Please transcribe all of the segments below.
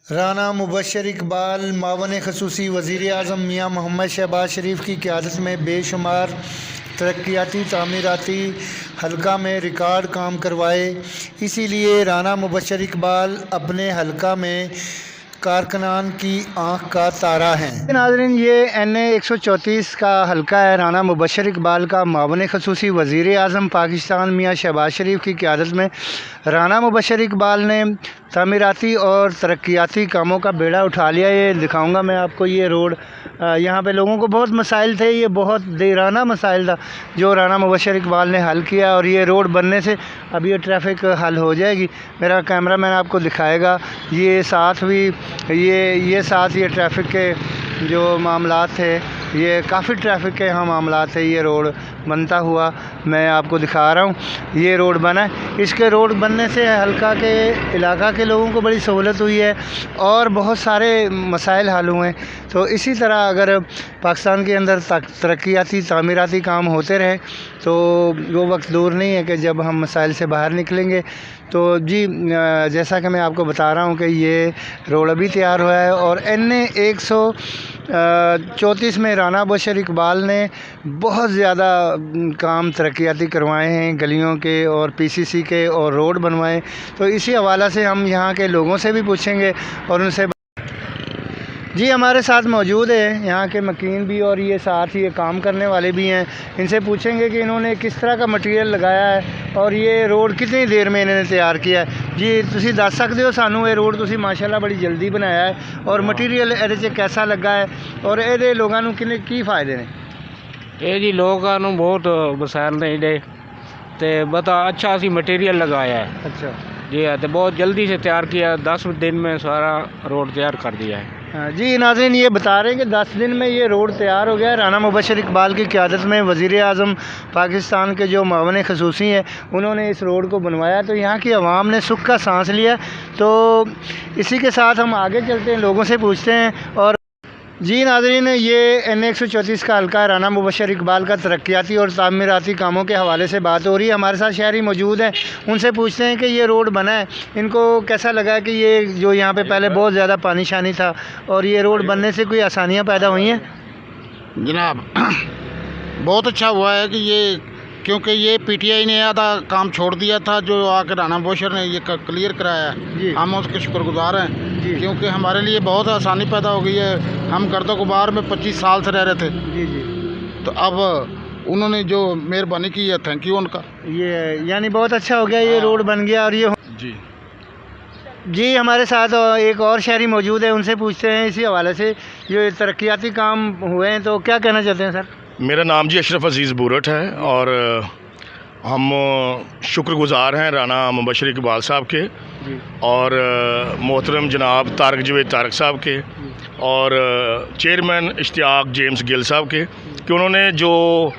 राना मुबशर इकबाल मावन खसूसी वज़ीर-ए-आज़म मियाँ मोहम्मद शहबाज शरीफ की क़यादत में बेशुमार तरक्याती तामीराती हल्का में रिकॉर्ड काम करवाए। इसीलिए राना मुबशर इकबाल अपने हल्का में कारकुनान की आँख का तारा हैं। नाज़रीन, ये NA 134 का हल्का है राना मुबशर इकबाल का। मावन खसूसी वज़ीर-ए-आज़म पाकिस्तान मियाँ शहबाज शरीफ की क़यादत में राना मुबशर इकबाल ने तामीराती और तरक्याती कामों का बेड़ा उठा लिया। ये दिखाऊंगा मैं आपको। ये रोड यहाँ पे लोगों को बहुत मसाइल थे, ये बहुत देराना मसाइल था जो राना मुबशर इकबाल ने हल किया, और ये रोड बनने से अब ये ट्रैफिक हल हो जाएगी। मेरा कैमरामैन आपको दिखाएगा। ये साथ भी ये साथ ये ट्रैफिक के जो मामलात थे, ये काफ़ी ट्रैफिक के यहाँ मामलात थे। ये रोड बनता हुआ मैं आपको दिखा रहा हूँ। ये रोड बना है, इसके रोड बनने से हल्का के इलाका के लोगों को बड़ी सहूलत हुई है और बहुत सारे मसाइल हल हुए हैं। तो इसी तरह अगर पाकिस्तान के अंदर तरक्याती तामीराती काम होते रहे तो वो वक्त दूर नहीं है कि जब हम मसाइल से बाहर निकलेंगे। तो जी, जैसा कि मैं आपको बता रहा हूँ कि ये रोड अभी तैयार हुआ है और NA 134 में राना मुबशर इकबाल ने बहुत ज़्यादा काम तरक्याती करवाए हैं, गलियों के और PCC के और रोड बनवाए। तो इसी हवाला से हम यहाँ के लोगों से भी पूछेंगे और उनसे जी हमारे साथ मौजूद है यहाँ के मकीन भी और ये साथ ये काम करने वाले भी हैं। इनसे पूछेंगे कि इन्होंने किस तरह का मटेरियल लगाया है और ये रोड कितनी देर में इन्होंने तैयार किया है। जी तुसी दस सकते हो सानू ये रोड तुसी माशाल्लाह बड़ी जल्दी बनाया है और मटीरियल ਇਹਦੇ 'ਚ कैसा लगा है और ਇਹਦੇ लोगों ਨੂੰ ਕਿੰਨੇ ਕੀ फ़ायदे ਨੇ? ਇਹ ਜੀ ਲੋਕਾਂ ਨੂੰ ਬਹੁਤ ਮਸਾਇਲ ਨੇ ਇਹਦੇ ਤੇ बता अच्छा सी मटेरियल लगाया है। अच्छा जी है, तो बहुत जल्दी से तैयार किया। 10 दिन में सारा रोड तैयार कर दिया है। जी नाज़रीन, ये बता रहे हैं कि 10 दिन में ये रोड तैयार हो गया है। राना मुबशर इकबाल की क़यादत में वज़ीर-ए-आज़म पाकिस्तान के जो मावन खसूसी हैं उन्होंने इस रोड को बनवाया, तो यहाँ की आवाम ने सुख का सांस लिया। तो इसी के साथ हम आगे चलते हैं, लोगों से पूछते हैं। और जी नाज़रीन, ये NA 134 का हल्का राना मुबशर इकबाल का तरक्याती और तामीराती कामों के हवाले से बात हो रही है। हमारे साथ शहरी मौजूद हैं, उनसे पूछते हैं कि ये रोड बना है, इनको कैसा लगा कि ये जो यहाँ पे पहले बहुत ज़्यादा पानी शानी था और ये रोड बनने से कोई आसानियाँ पैदा हुई हैं? जनाब बहुत अच्छा हुआ है कि ये, क्योंकि ये PTI ने आधा काम छोड़ दिया था जो आकर राना मुबशर ने ये क्लियर कराया है। हम उसके शुक्रगुजार हैं क्योंकि हमारे लिए बहुत आसानी पैदा हो गई है। हम गर्दो गुबार में 25 साल से रह रहे थे। जी तो अब उन्होंने जो मेहरबानी की है, थैंक यू उनका। ये यानी बहुत अच्छा हो गया, ये रोड बन गया। और ये जी हमारे साथ एक और शहरी मौजूद है, उनसे पूछते हैं इसी हवाले से जो तरक्याती काम हुए हैं तो क्या कहना चाहते हैं सर? मेरा नाम जी अशरफ अजीज़ बुरट है और हम शुक्रगुज़ार हैं राना मुबशर इकबाल साहब के और मोहतरम जनाब तारक जवेद तारक साहब के और चेयरमैन इश्तियाक जेम्स गिल साहब के कि उन्होंने जो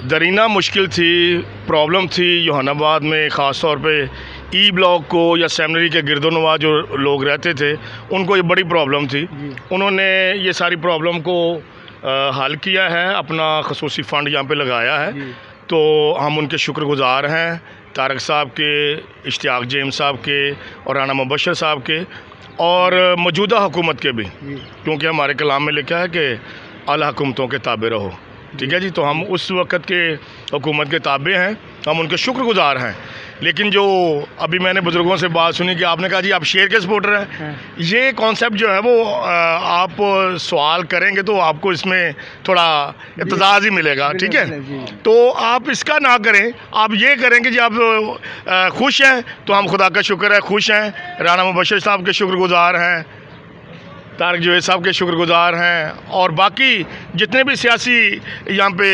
दरीना मुश्किल थी, प्रॉब्लम थी जहानाबाद में, ख़ास तौर पे E ब्लॉक को या सेमिनरी के गिरदोनवा जो लोग रहते थे उनको ये बड़ी प्रॉब्लम थी। उन्होंने ये सारी प्रॉब्लम को हल किया है, अपना खसूसी फ़ंड यहाँ पे लगाया है। तो हम उनके शुक्रगुज़ार हैं, तारक साहब के, इश्तियाक जेम्स साहब के और राना मुबशर साहब के और मौजूदा हुकूमत के भी, क्योंकि हमारे कलाम में लिखा है कि आला हुकूमतों के ताबे रहो। ठीक है जी, तो हम उस वक़्त के हुकूमत के ताबे हैं, हम उनके शुक्रगुज़ार हैं। लेकिन जो अभी मैंने बुज़ुर्गों से बात सुनी कि आपने कहा जी आप शेर के सपोर्टर हैं, ये कॉन्सेप्ट जो है वो आप सवाल करेंगे तो आपको इसमें थोड़ा इत्तेज़ाज़ ही मिलेगा। ठीक है, तो आप इसका ना करें, आप ये करें कि जी आप खुश हैं तो हम खुदा का शुक्र है खुश हैं, राना मुबशर साहब के शुक्रगुज़ार हैं, तारक जवेद साहब के शुक्रगुज़ार हैं और बाकी जितने भी सियासी यहाँ पे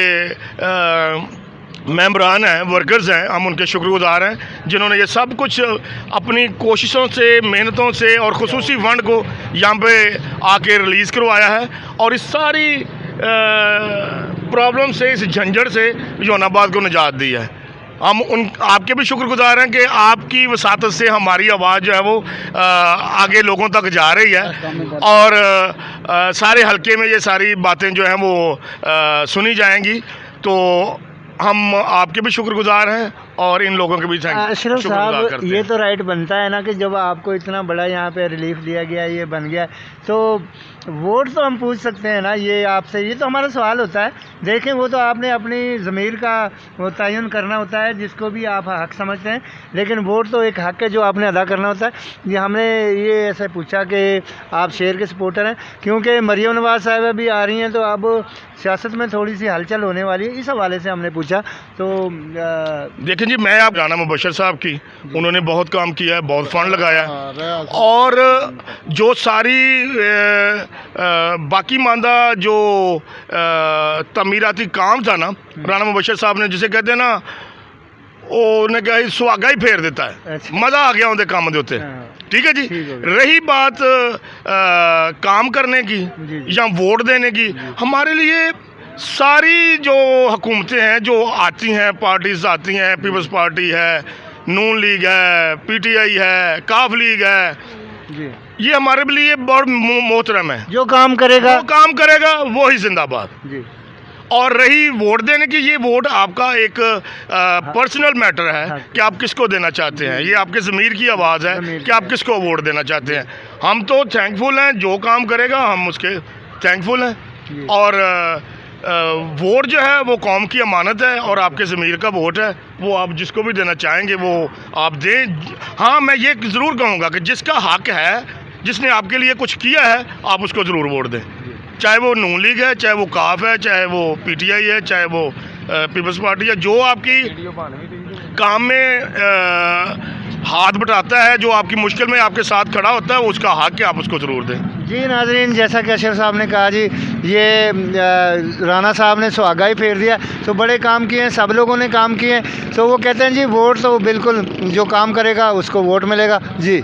मेंबरान हैं, वर्कर्स हैं, हम उनके शुक्रगुज़ार हैं जिन्होंने ये सब कुछ अपनी कोशिशों से, मेहनतों से और खुसूसी फंड को यहाँ पे आके रिलीज़ करवाया है और इस सारी प्रॉब्लम से, इस झंझट से जहानाबाद को निजात दी है। हम आपके भी शुक्रगुज़ार हैं कि आपकी वसातत से हमारी आवाज़ जो है वो आगे लोगों तक जा रही है और सारे हलके में ये सारी बातें जो हैं वो सुनी जाएंगी। तो हम आपके भी शुक्रगुज़ार हैं और इन लोगों के भी अशरफ शुक्रगुजार साहब, करते ये हैं। तो राइट बनता है ना कि जब आपको इतना बड़ा यहाँ पे रिलीफ दिया गया, ये बन गया, तो वोट तो हम पूछ सकते हैं ना ये आपसे, ये तो हमारा सवाल होता है। देखें, वो तो आपने अपनी ज़मीर का वो तयन करना होता है जिसको भी आप हक समझते हैं, लेकिन वोट तो एक हक है जो आपने अदा करना होता है। ये हमने ये ऐसे पूछा कि आप शेर के सपोर्टर हैं, क्योंकि मरियम नवाज़ साहिबा भी आ रही हैं, तो अब सियासत में थोड़ी सी हलचल होने वाली है, इस हवाले से हमने पूछा। तो देखें जी, मैं आप राना मुबशर साहब की, उन्होंने बहुत काम किया है, बहुत फंड लगाया है, और जो सारी बाकी मांदा जो तमीराती काम था ना, राना मुबशर साहब ने, जिसे कहते हैं ना, उन्हें क्या है, सुहागा ही फेर देता है, अच्छा। मज़ा आ गया उनके काम के उत्ते। ठीक है जी। रही बात काम करने की या वोट देने की, हमारे लिए सारी जो हुकूमतें हैं जो आती हैं, पार्टीज आती हैं, पीपल्स पार्टी है, नून लीग है, पीटीआई है, काफ लीग है, जी, ये हमारे लिए बहुत मोहतरम है। जो काम करेगा वो ही जिंदाबाद। जी। और रही वोट देने की, ये वोट आपका एक पर्सनल मैटर है कि आप किसको देना चाहते हैं, ये आपके ज़मीर की आवाज़ है कि आप किसको वोट देना चाहते हैं। हम तो थैंकफुल हैं, जो काम करेगा हम उसके थैंकफुल हैं, और वोट जो है वो कौम की अमानत है, और आपके ज़मीर का वोट है, वो आप जिसको भी देना चाहेंगे वो आप दें। हाँ, मैं ये ज़रूर कहूँगा कि जिसका हक है, जिसने आपके लिए कुछ किया है, आप उसको ज़रूर वोट दें, चाहे वो नून लीग है, चाहे वो काफ है, चाहे वो पीटीआई है, चाहे वो पीपल्स पार्टी है। जो आपकी काम में हाथ बटाता है, जो आपकी मुश्किल में आपके साथ खड़ा होता है, वो उसका हक है, आप उसको ज़रूर दें। जी नाज़रीन, जैसा कि अशरफ साहब ने कहा जी, ये राना साहब ने सुहागा ही फेर दिया, तो बड़े काम किए हैं, सब लोगों ने काम किए हैं, तो वो कहते हैं जी वोट तो बिल्कुल जो काम करेगा उसको वोट मिलेगा। जी।